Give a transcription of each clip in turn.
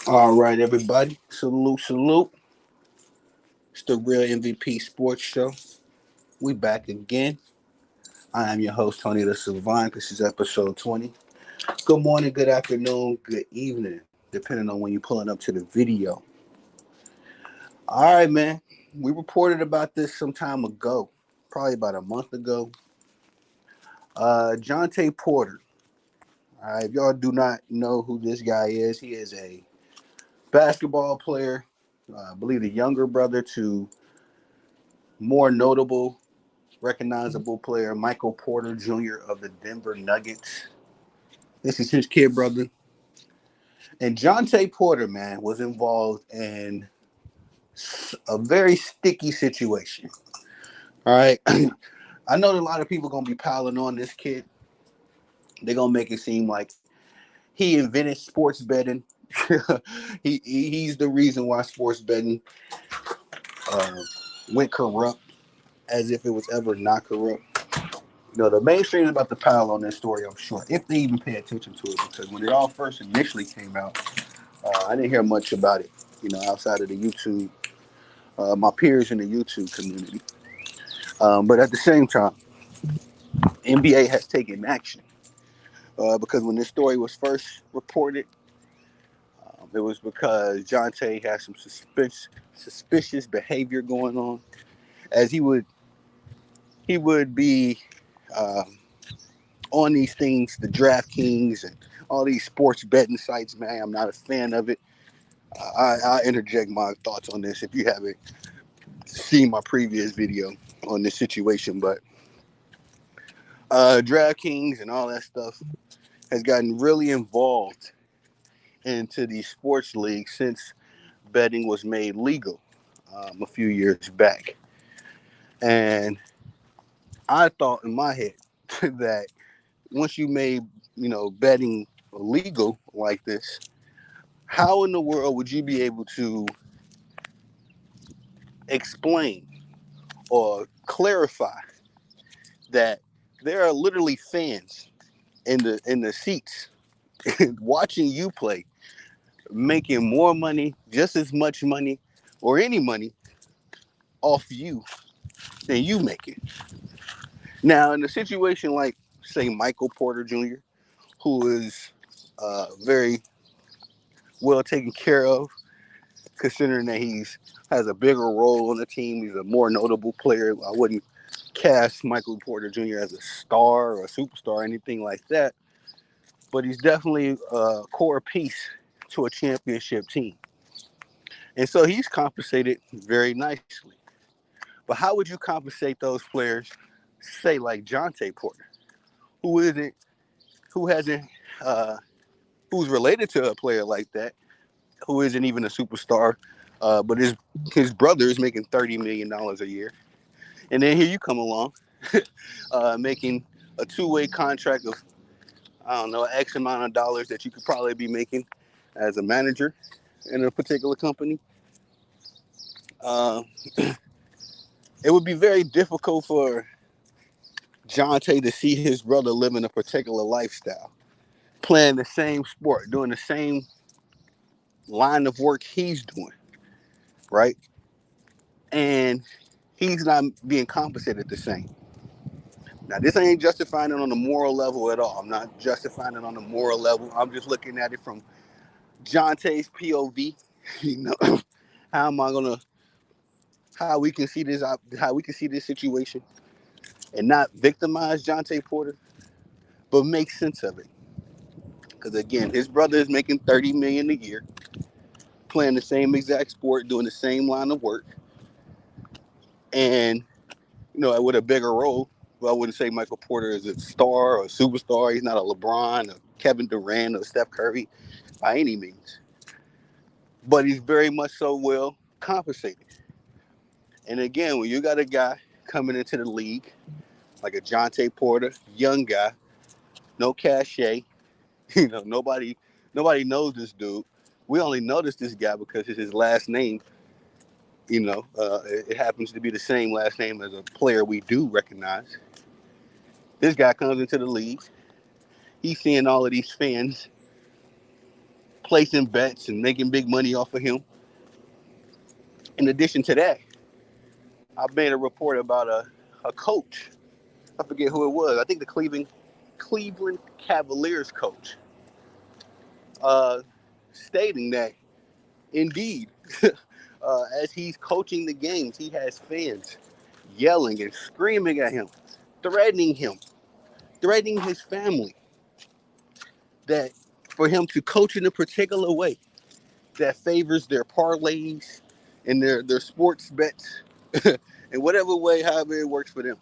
All right, everybody. Salute, salute. It's the Real MVP Sports Show. We back again. I am your host, Tony the Savant. This is episode 20. Good morning, good afternoon, good evening, depending on when you're pulling up to the video. All right, man. We reported about this some time ago, probably about a month ago. Jontay Porter. All right, if y'all do not know who this guy is, he is a basketball player. I believe the younger brother to more notable recognizable player Michael Porter Jr. of the Denver Nuggets. This is his kid brother. And Jontay Porter, man, was involved in a very sticky situation. All right. I know that a lot of people gonna be piling on this kid. They're gonna make it seem like he invented sports betting. He's the reason why sports betting uh, went corrupt, as if it was ever not corrupt. The mainstream is about to pile on this story, I'm sure, if they even pay attention to it, because when it all first initially came out, I didn't hear much about it, outside of the YouTube, my peers in the YouTube community. But at the same time, NBA has taken action because when this story was first reported, it was because Jontay had some suspicious behavior going on, as he would be um, on these things, the DraftKings and all these sports betting sites. Man, I'm not a fan of it. I interject my thoughts on this if you haven't seen my previous video on this situation. But DraftKings and all that stuff has gotten really involved into the sports league since betting was made legal a few years back. And I thought in my head that once you made, betting legal like this, how in the world would you be able to explain or clarify that there are literally fans in the seats watching you play, making more money, just as much money, or any money off you than you make it? Now, in a situation like, say, Michael Porter Jr., who is very well taken care of, considering that he's has a bigger role on the team. He's a more notable player. I wouldn't cast Michael Porter Jr. as a star or a superstar or anything like that, but he's definitely a core piece to a championship team. And so he's compensated very nicely. But how would you compensate those players, say like Jontay Porter, who isn't, who hasn't, uh, who's related to a player like that, who isn't even a superstar, but his brother is making $30 million a year, and then here you come along, making a two-way contract of, I don't know, X amount of dollars that you could probably be making as a manager in a particular company. Uh, it would be very difficult for Jonte to see his brother living a particular lifestyle, playing the same sport, doing the same line of work he's doing, right? And he's not being compensated the same. Now, this ain't justifying it on the moral level at all. I'm not justifying it on the moral level. I'm just looking at it from Jonte's POV. You know, how am I gonna, how we can see this situation, and not victimize Jontay Porter, but make sense of it. Because again, his brother is making $30 million a year, playing the same exact sport, doing the same line of work, and with a bigger role. Well, I wouldn't say Michael Porter is a star or a superstar. He's not a LeBron, a Kevin Durant, or Steph Curry by any means. But he's very much so well compensated. And again, when you got a guy coming into the league like a Jontay Porter, young guy, no cachet, nobody knows this dude. We only notice this guy because it's his last name. It happens to be the same last name as a player we do recognize. This guy comes into the league. He's seeing all of these fans placing bets and making big money off of him. In addition to that, I made a report about a coach. I forget who it was. I think the Cleveland Cavaliers coach, uh, stating that indeed, as he's coaching the games, he has fans yelling and screaming at him, threatening him, threatening his family, that for him to coach in a particular way that favors their parlays and their sports bets in whatever way, however it works for them.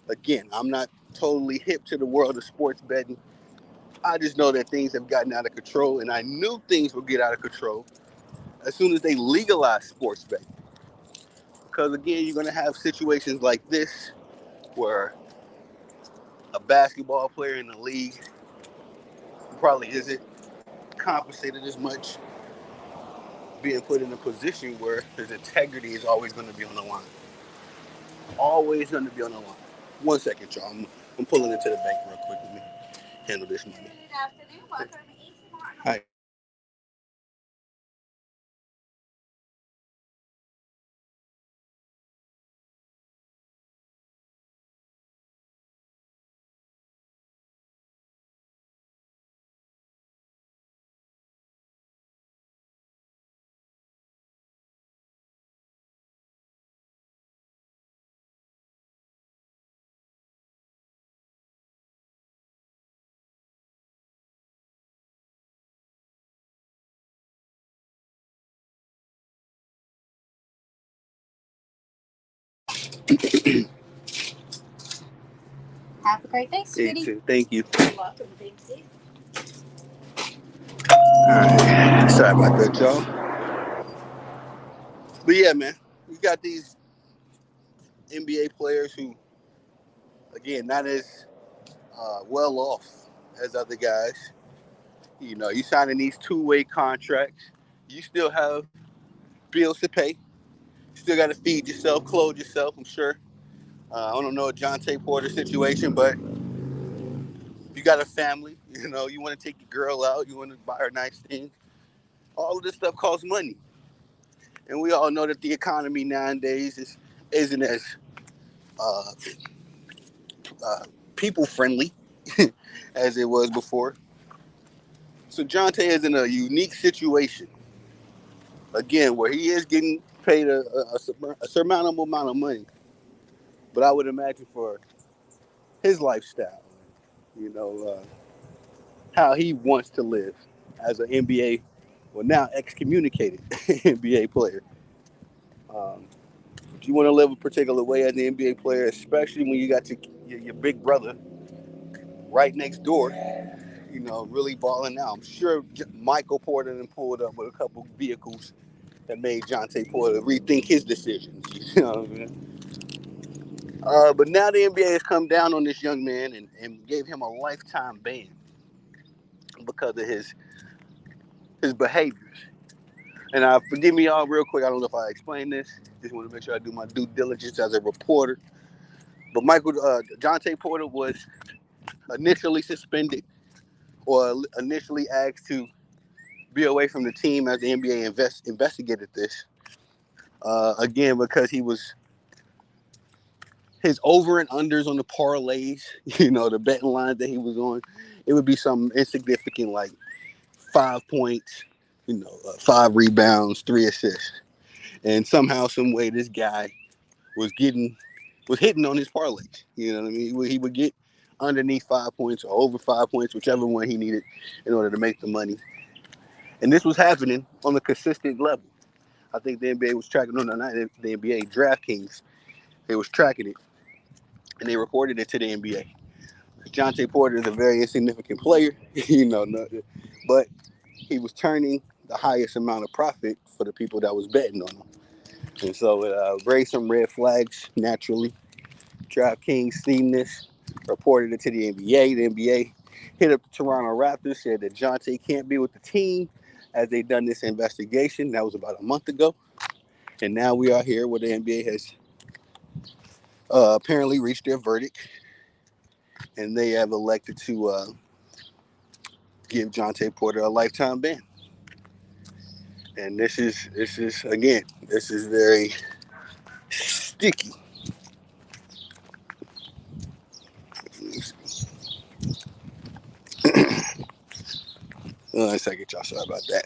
Again, I'm not totally hip to the world of sports betting. I just know that things have gotten out of control, and I knew things would get out of control as soon as they legalize sports betting. Because again, you're going to have situations like this where a basketball player in the league probably isn't compensated as much, being put in a position where his integrity is always going to be on the line. Always going to be on the line. 1 second, y'all. I'm pulling into the bank real quick. Let me handle this money. Good afternoon. Welcome to East Martin. Hi. Have a great day, sweetie. You too. Thank you. You're welcome. Thank you. All right. Sorry about that, y'all. But yeah, man, you got these NBA players who, again, not as well off as other guys. You know, you signing these two-way contracts. You still have bills to pay. Still got to feed yourself, clothe yourself. I'm sure. I don't know a Jontay Porter situation, but you got a family. You know, you want to take your girl out. You want to buy her nice things. All of this stuff costs money, and we all know that the economy nowadays isn't as uh, uh, people friendly as it was before. So Jontay is in a unique situation again where he is getting paid a surmountable amount of money, but I would imagine for his lifestyle, you know, how he wants to live as an NBA, well now excommunicated NBA player. Um, if you want to live a particular way as an NBA player, especially when you got your big brother right next door, you know, really balling out. I'm sure Michael Porter then pulled up with a couple vehicles that made Jontay Porter rethink his decisions. You know what I mean? But now the NBA has come down on this young man and gave him a lifetime ban because of his behaviors. And forgive me, y'all, real quick. I don't know if I explained this. Just want to make sure I do my due diligence as a reporter. But Jontay Porter was initially suspended or initially asked to be away from the team as the NBA investigated this. Again, because his over and unders on the parlays, you know, the betting lines that he was on, it would be something insignificant like 5 points, you know, 5 rebounds, 3 assists. And somehow, some way, this guy was hitting on his parlays. You know what I mean? He would get underneath 5 points or over 5 points, whichever one he needed in order to make the money. And this was happening on a consistent level. I think the NBA was tracking, no, not the NBA, DraftKings. They was tracking it, and they reported it to the NBA. Jontay Porter is a very insignificant player, you know, but he was turning the highest amount of profit for the people that was betting on him. And so it raised some red flags naturally. DraftKings seen this, reported it to the NBA. The NBA hit up the Toronto Raptors, said that Jontay can't be with the team as they done this investigation. That was about a month ago. And now we are here where the NBA has apparently reached their verdict, and they have elected to give Jontay Porter a lifetime ban. And this is again, this is very sticky. One second, y'all. Sorry about that.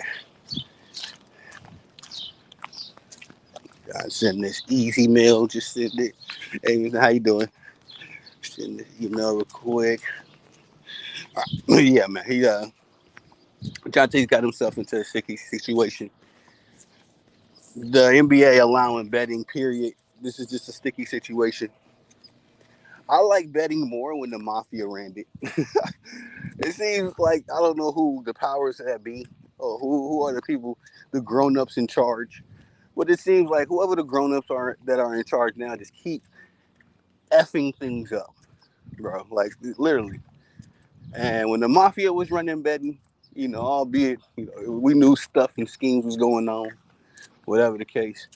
I send this easy mail. Just send it. Hey, how you doing? Send this email real quick. Yeah, man. Jontay's got himself into a sticky situation. The NBA allowing betting. Period. This is just a sticky situation. I like betting more when the mafia ran it. It seems like I don't know who the powers that be or who are the people, the grown ups in charge. But it seems like whoever the grown ups are that are in charge now just keep effing things up, bro. Like literally. And when the mafia was running betting, albeit we knew stuff and schemes was going on, whatever the case.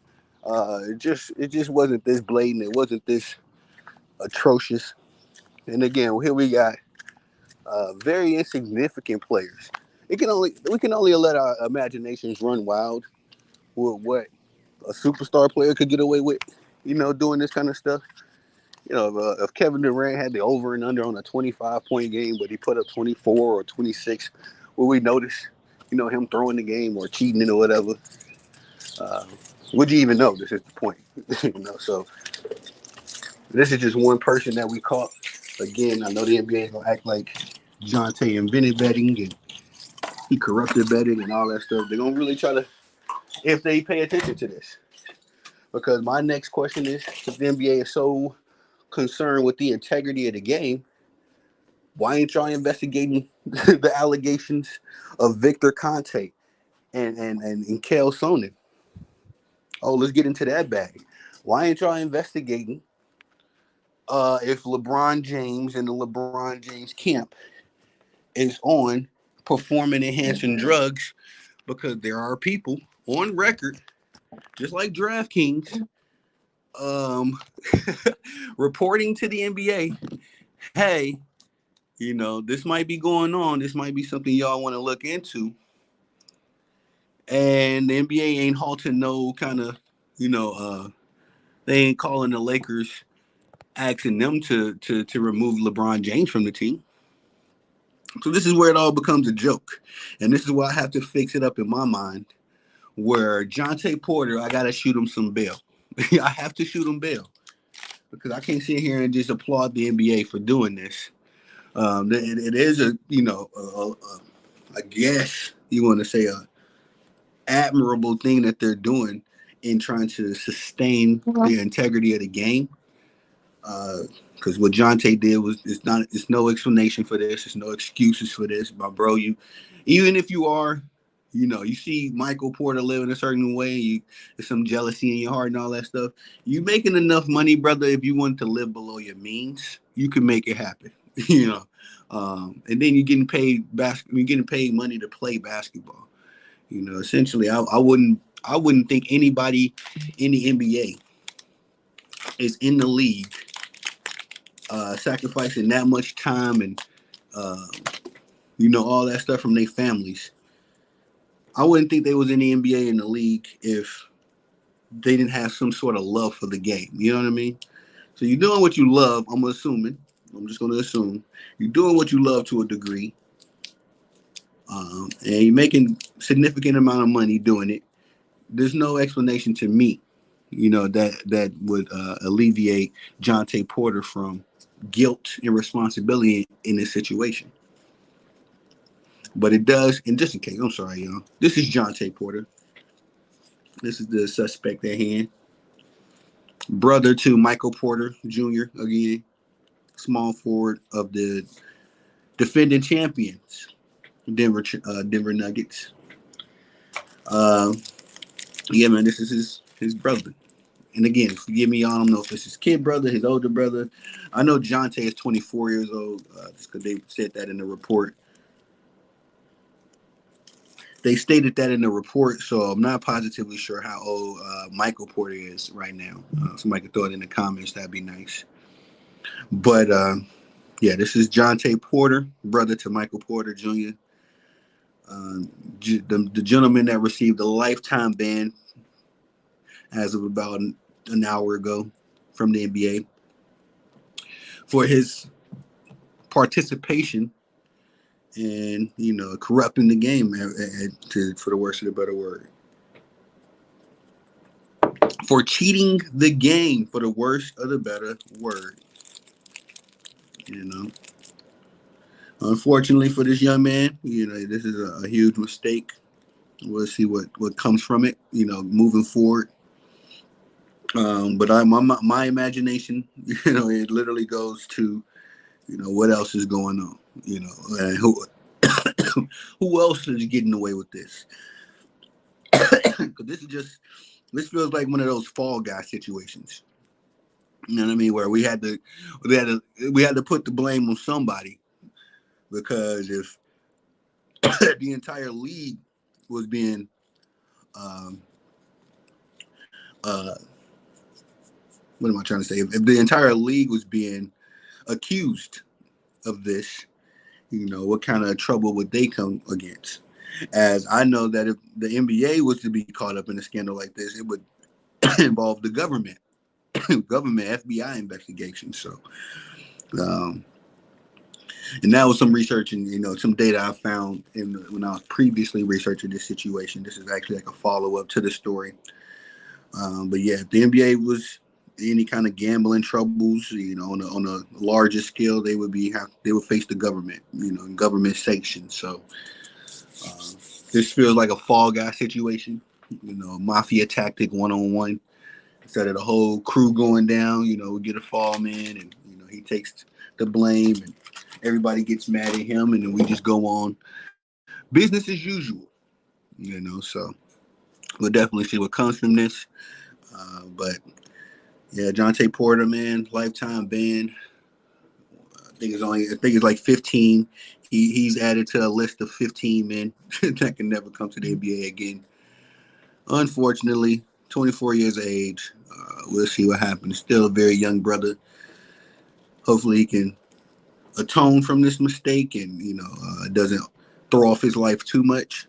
It just wasn't this blatant. It wasn't this atrocious. And again, here we got very insignificant players. We can only let our imaginations run wild with what a superstar player could get away with, doing this kind of stuff. If Kevin Durant had the over and under on a 25-point game, but he put up 24 or 26, will we notice, him throwing the game or cheating it or whatever? Uh, would you even know? This is the point. So this is just one person that we caught. Again, I know the NBA is gonna act like Jontay invented betting and he corrupted betting and all that stuff. They're gonna really try to, if they pay attention to this. Because my next question is, if the NBA is so concerned with the integrity of the game, why ain't y'all investigating the allegations of Victor Conte and Kale Sonnen? Oh, let's get into that bag. Why ain't y'all investigating if LeBron James and the LeBron James camp is on performing enhancing drugs? Because there are people on record, just like DraftKings, um, reporting to the NBA, hey, this might be going on. This might be something y'all want to look into. And the NBA ain't halting no kind of, they ain't calling the Lakers asking them to remove LeBron James from the team. So this is where it all becomes a joke. And this is why I have to fix it up in my mind, where Jontay Porter, I got to shoot him some bail. I have to shoot him bail because I can't sit here and just applaud the NBA for doing this. It is I guess you want to say a admirable thing that they're doing in trying to sustain the integrity of the game. Because what Jontay did was it's no explanation for this. There's no excuses for this, my bro. Even if you are, you see Michael Porter living a certain way, there's some jealousy in your heart and all that stuff. You making enough money, brother. If you want to live below your means, you can make it happen. And then you're getting paid You're getting paid money to play basketball. Essentially, I wouldn't think anybody in the NBA is in the league sacrificing that much time and uh, all that stuff from their families. I wouldn't think they was in the NBA in the league if they didn't have some sort of love for the game. You know what I mean? So you're doing what you love. I'm just going to assume you're doing what you love to a degree, and you're making significant amount of money doing it. There's no explanation to me, that would alleviate Jontay Porter from guilt and responsibility in this situation. But it does, and just in case, I'm sorry, y'all. This is Jontay Porter. This is the suspect at hand. Brother to Michael Porter Jr., again, small forward of the defending champions, Denver Nuggets. Uh, yeah, man, this is his brother. And again, forgive me, I don't know if it's his kid brother, his older brother. I know Jontay is 24 years old, just because they said that in the report. They stated that in the report, so I'm not positively sure how old Michael Porter is right now. Somebody could throw it in the comments. That'd be nice. But yeah, this is Jontay Porter, brother to Michael Porter Jr. The gentleman that received a lifetime ban as of about an hour ago from the NBA for his participation in, corrupting the game, for the worst of the better word, for cheating the game, for the worst of the better word. You know, unfortunately for this young man, this is a huge mistake. We'll see what comes from it, moving forward. But my imagination, it literally goes to, what else is going on, and who else is getting away with this? Because this feels like one of those fall guy situations. You know what I mean? Where we had to put the blame on somebody, because if the entire league was being um, uh, what am I trying to say? If the entire league was being accused of this, what kind of trouble would they come against? As I know that if the NBA was to be caught up in a scandal like this, it would involve the government, FBI investigation. So, um, and that was some research and some data I found when I was previously researching this situation. This is actually like a follow up to the story. But yeah, if the NBA was any kind of gambling troubles, on a larger scale, they would face the government, government sanctions. So uh, this feels like a fall guy situation, mafia tactic 1-on-1. Instead of the whole crew going down, we get a fall man, and he takes the blame, and everybody gets mad at him, and then we just go on business as usual. So we'll definitely see what comes from this. But yeah, Jontay Porter, man, lifetime ban. I think it's like 15. He's added to a list of 15 men that can never come to the NBA again. Unfortunately, 24 years of age. We'll see what happens. Still a very young brother. Hopefully, he can atone from this mistake and doesn't throw off his life too much.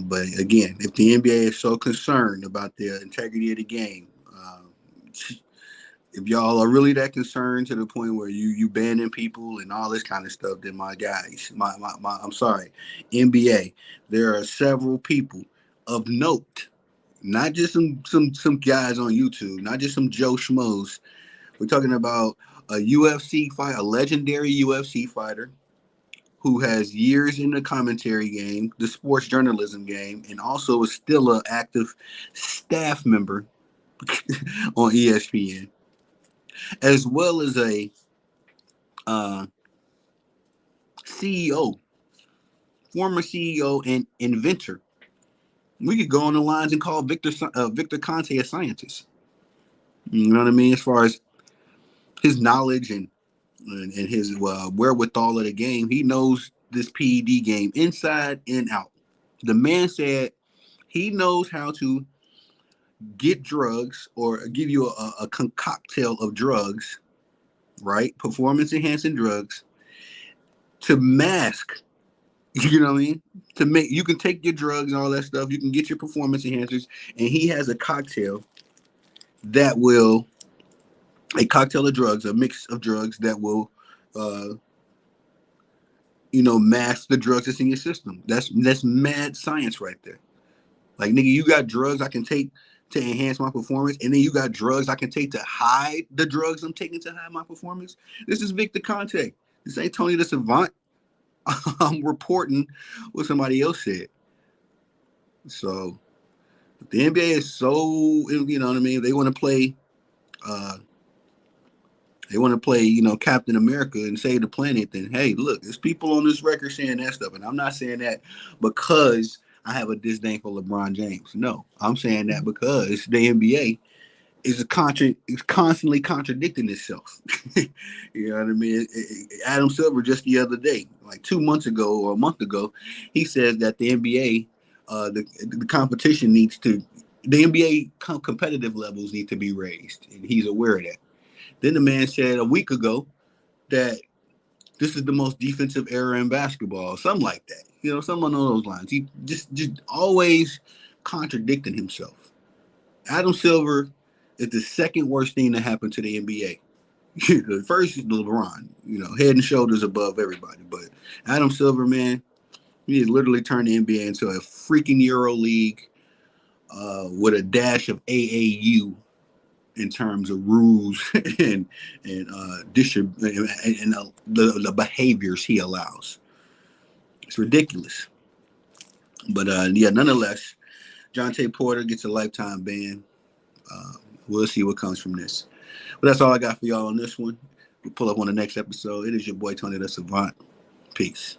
But again, if the NBA is so concerned about the integrity of the game, if y'all are really that concerned to the point where you banning people and all this kind of stuff, then my guys, I'm sorry, NBA, there are several people of note, not just some guys on YouTube, not just some Joe Schmoes. We're talking about a UFC fight, a legendary UFC fighter who has years in the commentary game, the sports journalism game, and also is still an active staff member on ESPN, as well as a uh, CEO, former CEO and inventor. We could go on the lines and call Victor Conte a scientist. You know what I mean? As far as his knowledge and his wherewithal of the game, he knows this PED game inside and out. The man said he knows how to get drugs or give you a cocktail of drugs, right? Performance enhancing drugs to mask. You know what I mean? To make you can take your drugs and all that stuff. You can get your performance enhancers, and he has a cocktail that will a cocktail of drugs, a mix of drugs that will, uh, mask the drugs that's in your system. That's mad science right there. Like nigga, you got drugs I can take to enhance my performance, and then you got drugs I can take to hide the drugs I'm taking to hide my performance. This is Victor Conte. This ain't Tony the Savant. I'm reporting what somebody else said. So the NBA is so, what I mean. They want to play, uh, Captain America and save the planet. Then hey, look, there's people on this record saying that stuff, and I'm not saying that because I have a disdain for LeBron James. No, I'm saying that because the NBA is constantly contradicting itself. You know what I mean? Adam Silver just the other day, like 2 months ago or a month ago, he said that the NBA, the competition the NBA competitive levels need to be raised, and he's aware of that. Then the man said a week ago that this is the most defensive era in basketball, something like that. Something along those lines. He just always contradicting himself. Adam Silver is the second worst thing that happened to the NBA. The first is LeBron, head and shoulders above everybody. But Adam Silver, man, he has literally turned the NBA into a freaking Euro League with a dash of AAU in terms of rules and the behaviors he allows. It's ridiculous. But yeah, nonetheless, Jontay Porter gets a lifetime ban. Uh, we'll see what comes from this. But that's all I got for y'all on this one. We'll pull up on the next episode. It is your boy Tony the Savant. Peace.